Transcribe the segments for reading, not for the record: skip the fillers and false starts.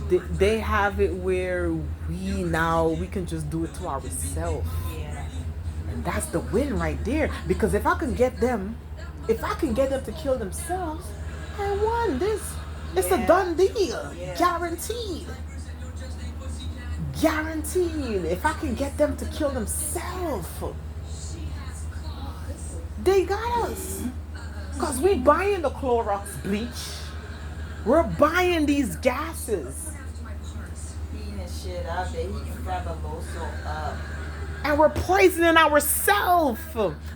they have it where we can just do it to ourselves. Yeah. And that's the win right there. Because if I can get them to kill themselves, I won this. It's a Yeah. done deal. Yeah. Guaranteed. Guaranteed. If I can get them to kill themselves, they got us. Because we buying the Clorox bleach. We're buying these gases. Heating the shit up. They heating Fabuloso up. And we're poisoning ourselves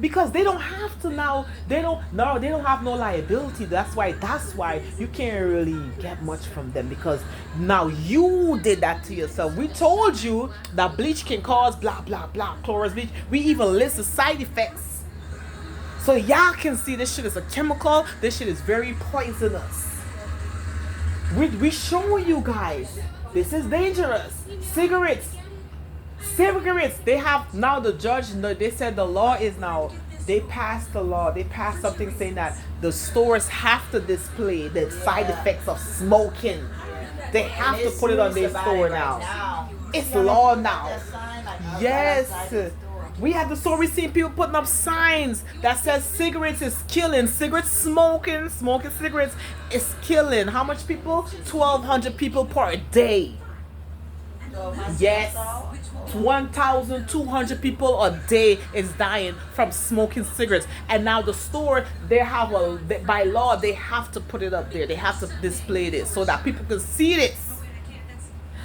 because they don't have to now. They don't have no liability. That's why you can't really get much from them, because now you did that to yourself. We told you that bleach can cause blah blah blah, Clorox bleach. We even list the side effects, so y'all can see this shit is a chemical. This shit is very poisonous. We show you guys this is dangerous. Cigarettes, they have now, the judge, they said the law is now, they passed the law, they passed something saying that the stores have to display the side effects of smoking. They have to put it on their store now. It's law now. Yes. We have the store, we seen people putting up signs that says cigarettes is killing. Cigarette smoking cigarettes is killing. How much people? 1,200 people per day. Yes. 1,200 people a day is dying from smoking cigarettes. And now the store, by law, they have to put it up there. They have to display this so that people can see this.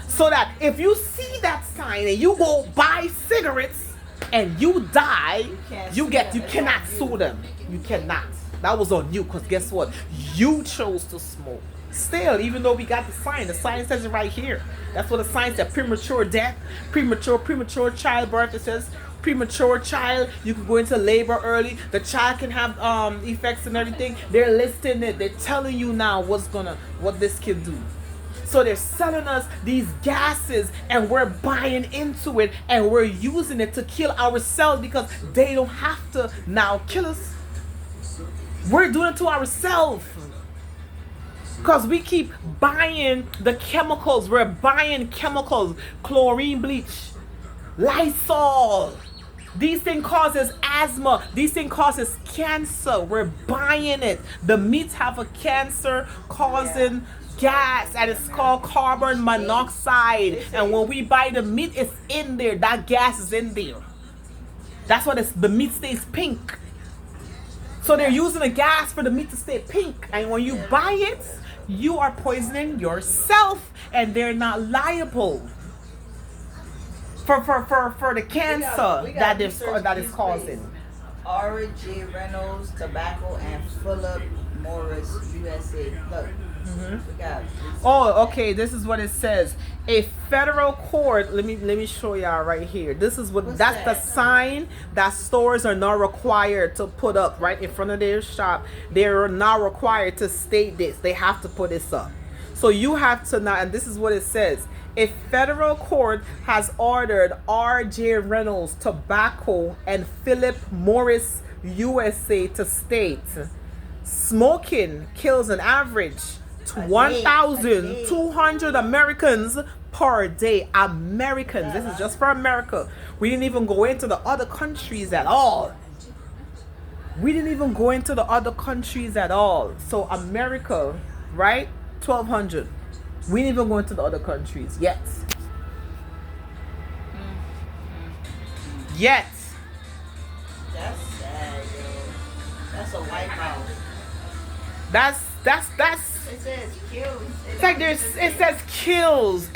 So that if you see that sign and you go buy cigarettes and you die, you cannot sue them. You cannot. That was on you, because guess what? You chose to smoke. Still, even though we got the sign says it right here. That's what the sign said: premature death, premature childbirth. It says premature child, you can go into labor early, the child can have effects and everything. They're listing it, they're telling you now what this can do. So they're selling us these gases and we're buying into it and we're using it to kill ourselves, because they don't have to now kill us. We're doing it to ourselves. Because we keep buying the chemicals. We're buying chemicals. Chlorine bleach. Lysol. These things causes asthma. These things causes cancer. We're buying it. The meats have a cancer causing gas, and it's called carbon monoxide. And when we buy the meat, it's in there. That gas is in there. That's why the meat stays pink. So they're using a gas for the meat to stay pink. And when you buy it, you are poisoning yourself, and they're not liable for the cancer that is causing. R.J. Reynolds Tobacco and Philip Morris USA. Look. Oh, okay. This is what it says. A federal court. Let me show y'all right here. This is that's the sign that stores are not required to put up right in front of their shop. They're not required to state this. They have to put this up. So you have to now, and this is what it says. A federal court has ordered R.J. Reynolds Tobacco and Philip Morris USA to state smoking kills an average 1,200 Americans per day. Americans. This is just for America. We didn't even go into the other countries at all. So America, right? 1,200. We didn't even go into the other countries yet. That's sad, yo. That's a wipeout. That's It says kills. It's like it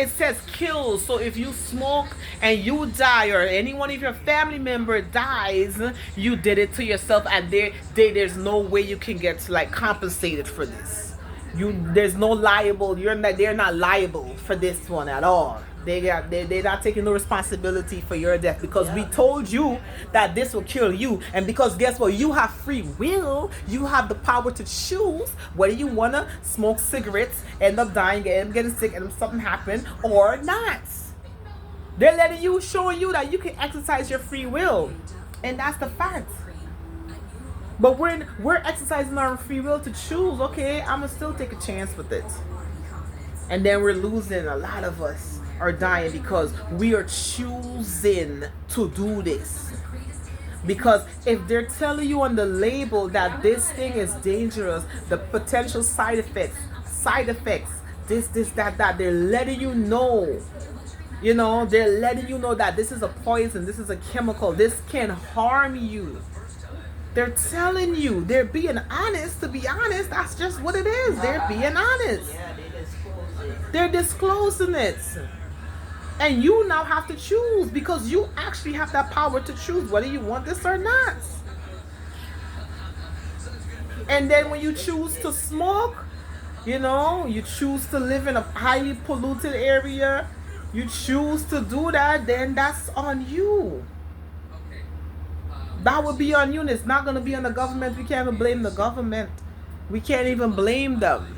says kills. So if you smoke and you die, or any one of your family member dies, you did it to yourself, and there's no way you can get like compensated for this. They're not liable for this one at all. They're not taking no responsibility for your death, because we told you that this will kill you. And because guess what? You have free will. You have the power to choose whether you want to smoke cigarettes, end up dying, end up getting sick, and something happen or not. They're showing you that you can exercise your free will. And that's the fact. But we're exercising our free will to choose. Okay, I'm going to still take a chance with it. And then we're losing, a lot of us are dying because we are choosing to do this. Because if they're telling you on the label that this thing is dangerous, the potential side effects, this, that, they're letting you know. You know, they're letting you know that this is a poison, this is a chemical, this can harm you. They're telling you, they're being honest. To be honest, that's just what it is. They're being honest. Yeah, they disclose it. They're disclosing it. And you now have to choose, because you actually have that power to choose whether you want this or not. And then when you choose to smoke, you know, you choose to live in a highly polluted area, you choose to do that, then that's on you. That would be on you, and it's not going to be on the government. We can't even blame the government. We can't even blame them,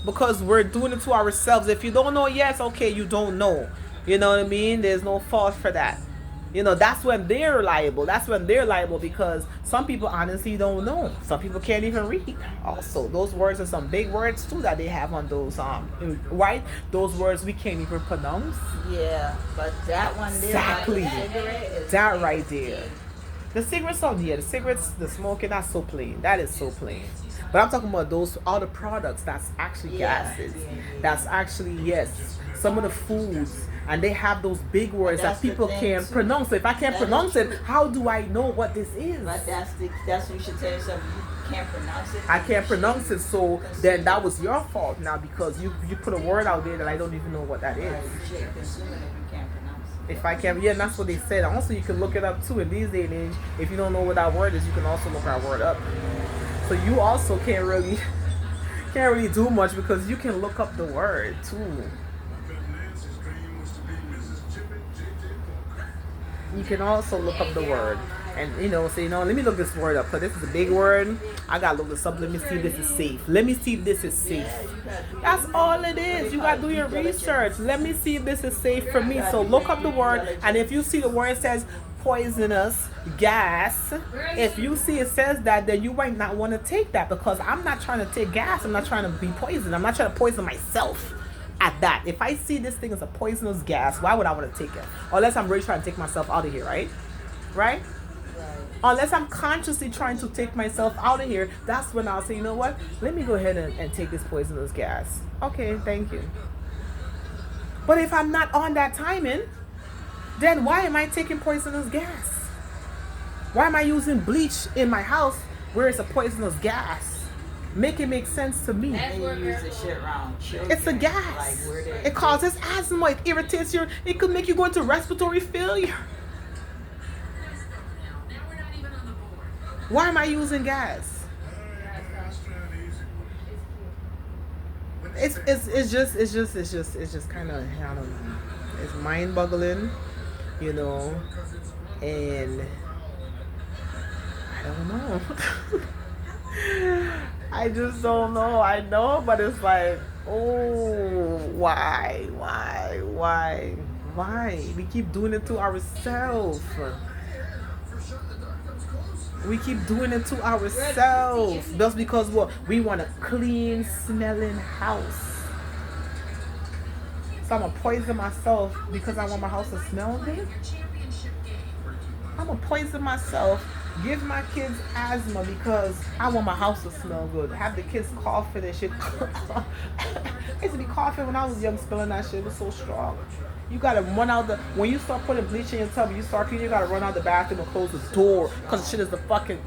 because we're doing it to ourselves. If you don't know, yes, okay, you don't know. You know what I mean? There's no fault for that. You know, that's when they're liable. That's when they're liable, because some people honestly don't know. Some people can't even read. Also, those words are some big words too that they have on those right? Those words we can't even pronounce. Yeah, but that one there, Exactly. like the cigarette, is That right there. The cigarettes, the cigarettes, the smoking, that's so plain. That is so plain. But I'm talking about those other products that's actually gases. That's actually, yes, some of the foods. And they have those big words that people can't pronounce. So if I can't pronounce it, how do I know what this is? But that's what you should tell yourself. You can't pronounce it. I can't pronounce it, so then that was your fault now, because you put a word out there that I don't even know what that is. You should consume it if you can't pronounce it. If I can, yeah, and that's what they said. Also, you can look it up too. In these day and age, if you don't know what that word is, you can also look that word up. So you also can't really do much, because you can look up the word too. You can also look up the word, and say, let me look this word up, because this is a big word. I gotta look this up. Let me see if this is safe. Let me see if this is safe. That's all it is. You gotta do your research. Let me see if this is safe for me. So look up the word, and if you see the word says poisonous gas, if you see it says that, then you might not want to take that, because I'm not trying to take gas. I'm not trying to be poisoned. I'm not trying to poison myself. At that, if I see this thing as a poisonous gas, why would I want to take it? Unless I'm really trying to take myself out of here, right? Unless I'm consciously trying to take myself out of here, that's when I'll say, you know what? Let me go ahead and take this poisonous gas. Okay, thank you. But if I'm not on that timing, then why am I taking poisonous gas? Why am I using bleach in my house where it's a poisonous gas? Make it make sense to me. It's a gas. It causes asthma. It irritates your. It could make you go into respiratory failure. Why am I using gas? It's just kind of, I don't know. It's mind-boggling, and I don't know. I just don't know. I know, but it's like, oh, why? We keep doing it to ourselves. We keep doing it to ourselves. Just because what? We want a clean smelling house. So I'm going to poison myself because I want my house to smell good? I'm going to poison myself. Give my kids asthma because I want my house to smell good. Have the kids coughing and shit. I used to be coughing when I was young, spilling that shit. It was so strong. You gotta run out when you start putting bleach in your tub, you start cleaning, you gotta run out the bathroom and close the door, because the shit is the fucking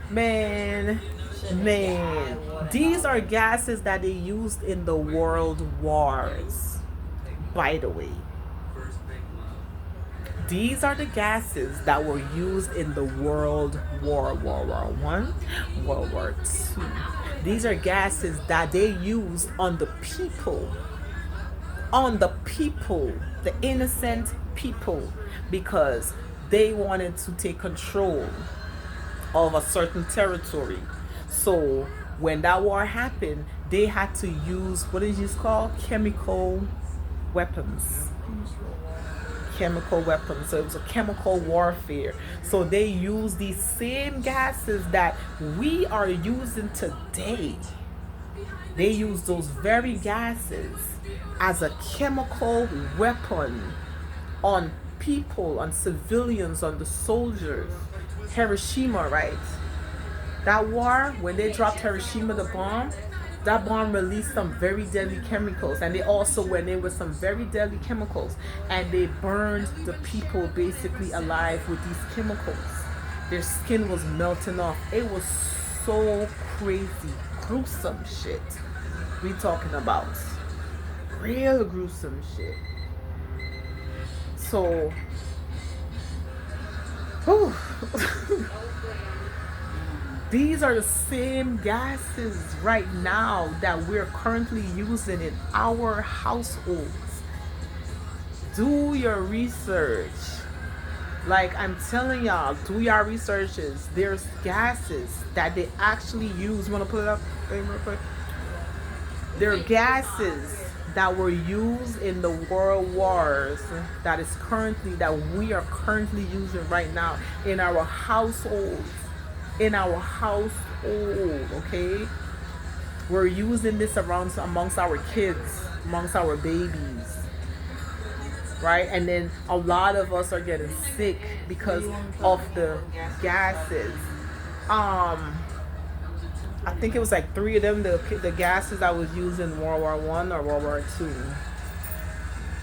man. These are gases that they used in the world wars, by the way. These are the gases that were used in the World War I, World War II. These are gases that they used on the people, the innocent people, because they wanted to take control of a certain territory. So when that war happened, they had to use, what is this called? Chemical weapons. So it was a chemical warfare. So they use these same gases that we are using today They use those very gases as a chemical weapon on people, on civilians, on the soldiers. Hiroshima, right? That war, when they dropped Hiroshima, the bomb, that bomb released some very deadly chemicals, and they also went in with some very deadly chemicals, and they burned the people basically alive with these chemicals. Their skin was melting off. It was so crazy, gruesome shit we talking about. Real gruesome shit. So, whew. These are the same gases right now that we're currently using in our households. Do your research. Like I'm telling y'all, do your researches. There's gases that they actually use. You wanna put it up real quick? There are gases that were used in the world wars that we are currently using right now in our households. In our household, okay? We're using this around amongst our kids, amongst our babies, right? And then a lot of us are getting sick because of the gases. I think it was like 3 of them, the gases that was used in World War One or World War Two.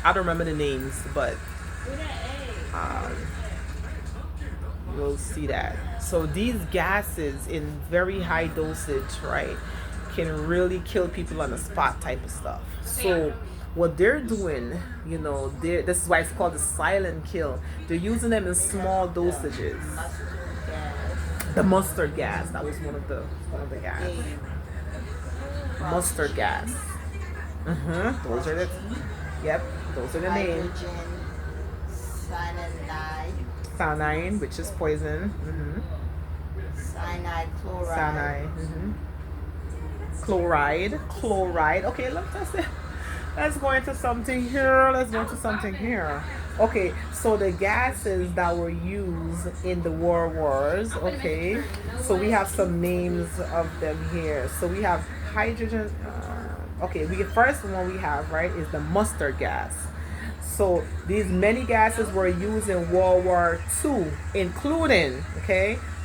I don't remember the names, but we'll see that. So these gases in very high dosage, right, can really kill people on the spot type of stuff. So what they're doing, this is why it's called the silent kill. They're using them in small dosages. The mustard gas, that was one of the gas. Mustard gas. Those are those are the names. Cyanide, which is poison. Cyanide, chloride. Chloride. Okay, let's go into something here. Okay, so the gases that were used in the world wars, okay, so we have some names of them here. So we have hydrogen, first one we have, right, is the mustard gas. So these many gases were used in World War II, including,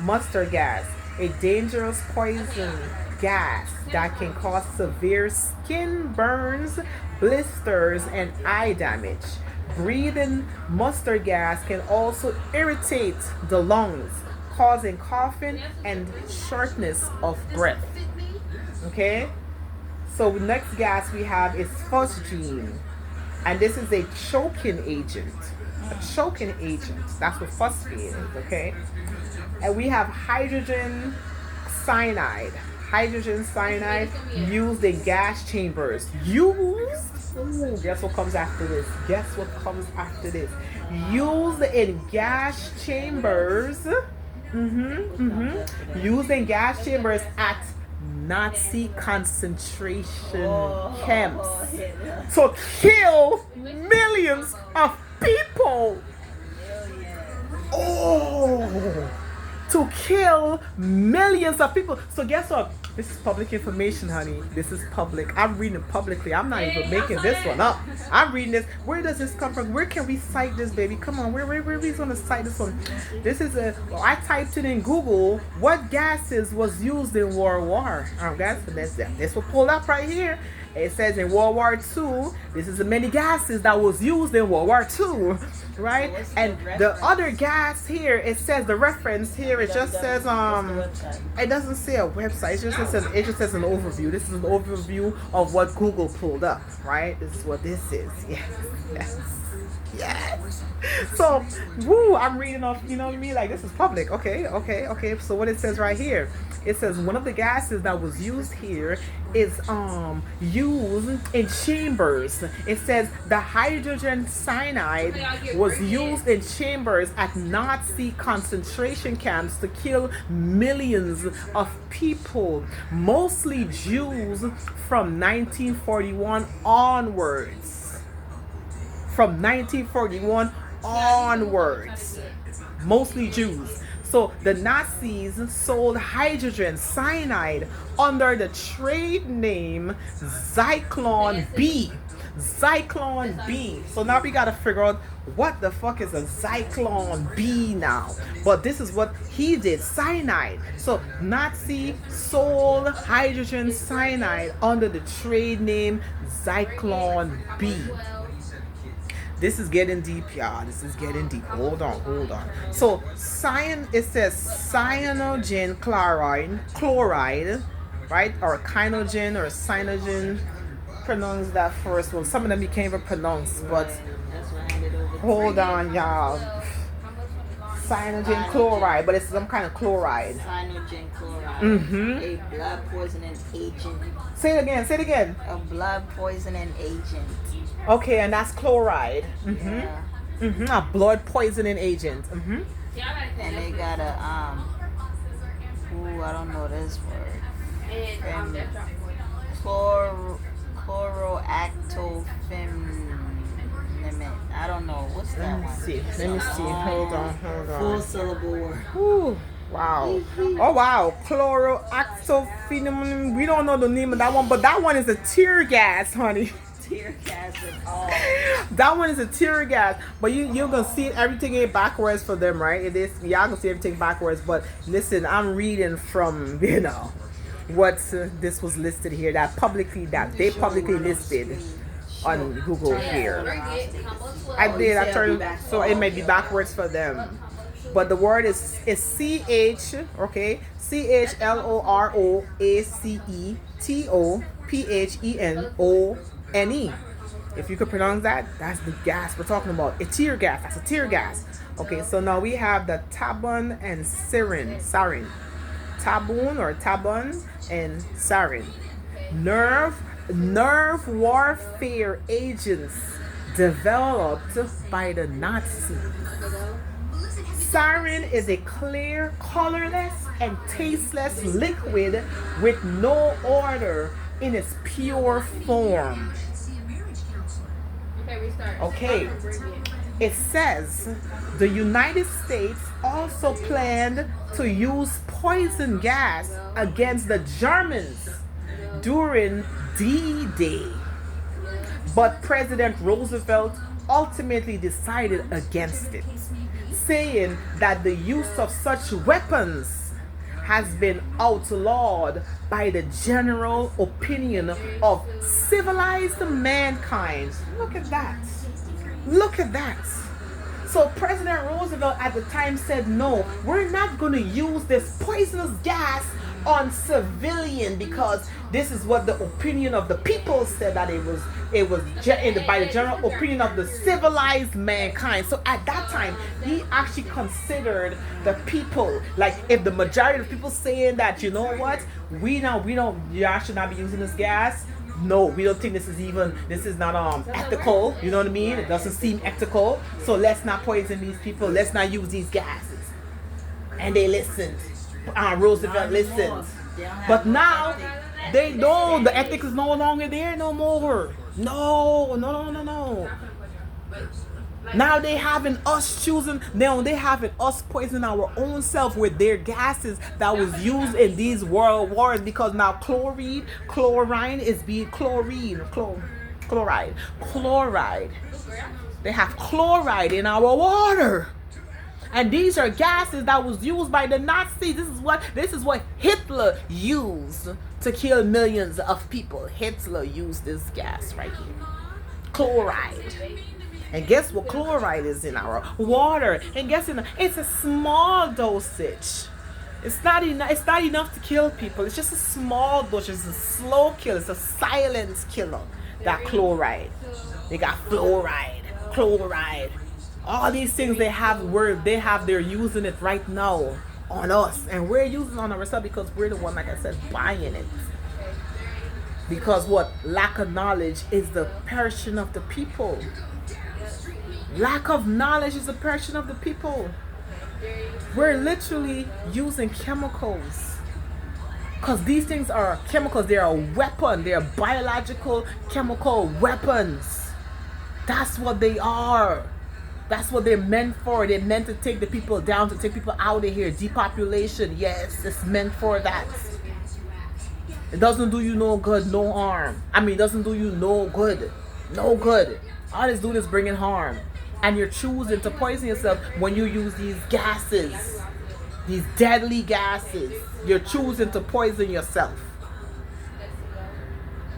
mustard gas, a dangerous poison gas that can cause severe skin burns, blisters, and eye damage. Breathing mustard gas can also irritate the lungs, causing coughing and shortness of breath. Okay? So the next gas we have is phosgene. And this is a choking agent. That's what phosphine is, okay? And we have hydrogen cyanide. Used in gas chambers. Guess what comes after this? Used in gas chambers. Used in gas chambers at Nazi concentration camps to kill millions of people. To kill millions of people. So guess what? This is public information, honey. This is public. I'm reading it publicly. I'm not even making this one up. I'm reading this. Where does this come from? Where can we cite this, baby? Come on. Where are we going to cite this one? This is I typed it in Google. What gases was used in World War? This will pull up right here. It says in World War II, this is the many gases that was used in World War II, right? And the other gas here, it says the reference here, it just says it doesn't say a website. It just says an overview. This is an overview of what Google pulled up, right? This is what this is. Yes. So, I'm reading off, you know what I mean? Like, this is public. Okay. So what it says right here, it says one of the gases that was used here is used in chambers. It says the hydrogen cyanide was used in chambers at Nazi concentration camps to kill millions of people, mostly Jews, from 1941 onwards. Mostly Jews. So the Nazis sold hydrogen cyanide under the trade name Zyklon B. Zyklon B. So now we gotta figure out what the fuck is a Zyklon B now. But this is what he did, cyanide. So Nazi sold hydrogen cyanide under the trade name Zyklon B. This is getting deep, y'all. This is getting deep. Hold on. So it says cyanogen chloride, right? Or kynogen or cyanogen. Pronounce that first one. Some of them you can't even pronounce, but hold on, y'all. Cyanogen chloride, but it's some kind of chloride. Cyanogen chloride. Mm-hmm. A blood poisoning agent. Say it again. A blood poisoning agent. Okay, and that's chloride. Mm-hmm. Yeah. Mm-hmm. A blood poisoning agent. Mm-hmm. And they got a I don't know this word. Chloroactofeminine. I don't know. What's that one? Let me see. Hold on. Full syllable word. Ooh, wow. Oh, wow. Chloroactofeminine. We don't know the name of that one, but that one is a tear gas, honey. Tear gas and all. That one is a tear gas, but you're gonna see everything ain't backwards for them, right? It is, y'all gonna see everything backwards. But listen, I'm reading from what this was listed here, that they publicly listed on Google here. I turned, so it may be backwards for them, but the word is CHLOROACETOPHENOMENE. If you could pronounce that, that's the gas we're talking about. A tear gas. That's a tear gas. Okay, so now we have the tabun and sarin. Tabun or tabun and sarin. Nerve warfare agents developed by the Nazis. Sarin is a clear, colorless, and tasteless liquid with no odor in its pure form. Okay. It says the United States also planned to use poison gas against the Germans during D-Day. But President Roosevelt ultimately decided against it, saying that the use of such weapons has been outlawed by the general opinion of civilized mankind. Look at that. So President Roosevelt at the time said, no, we're not going to use this poisonous gas on civilian, because this is what the opinion of the people said, that it was by the general opinion of the civilized mankind. So at that time, he actually considered the people, like if the majority of people saying that, you know what, y'all should not be using this gas. No, we don't think this is not ethical. You know what I mean? It doesn't seem ethical. So let's not poison these people. Let's not use these gases. And they listened. Roosevelt listened. But now they know the ethics is no longer there no more. No. Now they having us poisoning our own self with their gases that was used in these world wars, because now chloride is being chloride. They have chloride in our water. And these are gases that was used by the Nazis. This is what Hitler used to kill millions of people. Hitler used this gas right here. Chloride. And guess what chloride is in our water? And it's a small dosage. It's not enough to kill people. It's just a small dosage. It's a slow kill. It's a silent killer. That chloride. They got fluoride, chloride. All these things they're using it right now on us, and we're using it on ourselves because we're the one, like I said, buying it. Because lack of knowledge is the perishing of the people. Lack of knowledge is the perishing of the people. We're literally using chemicals, because these things are chemicals. They are a weapon. They are biological chemical weapons. That's what they are. That's what they're meant for. They're meant to take the people down, to take people out of here. Depopulation, yes, it's meant for that. It doesn't do you no good, no harm. I mean, it doesn't do you no good. No good. All it's doing is bringing harm. And you're choosing to poison yourself when you use these gases. These deadly gases. You're choosing to poison yourself.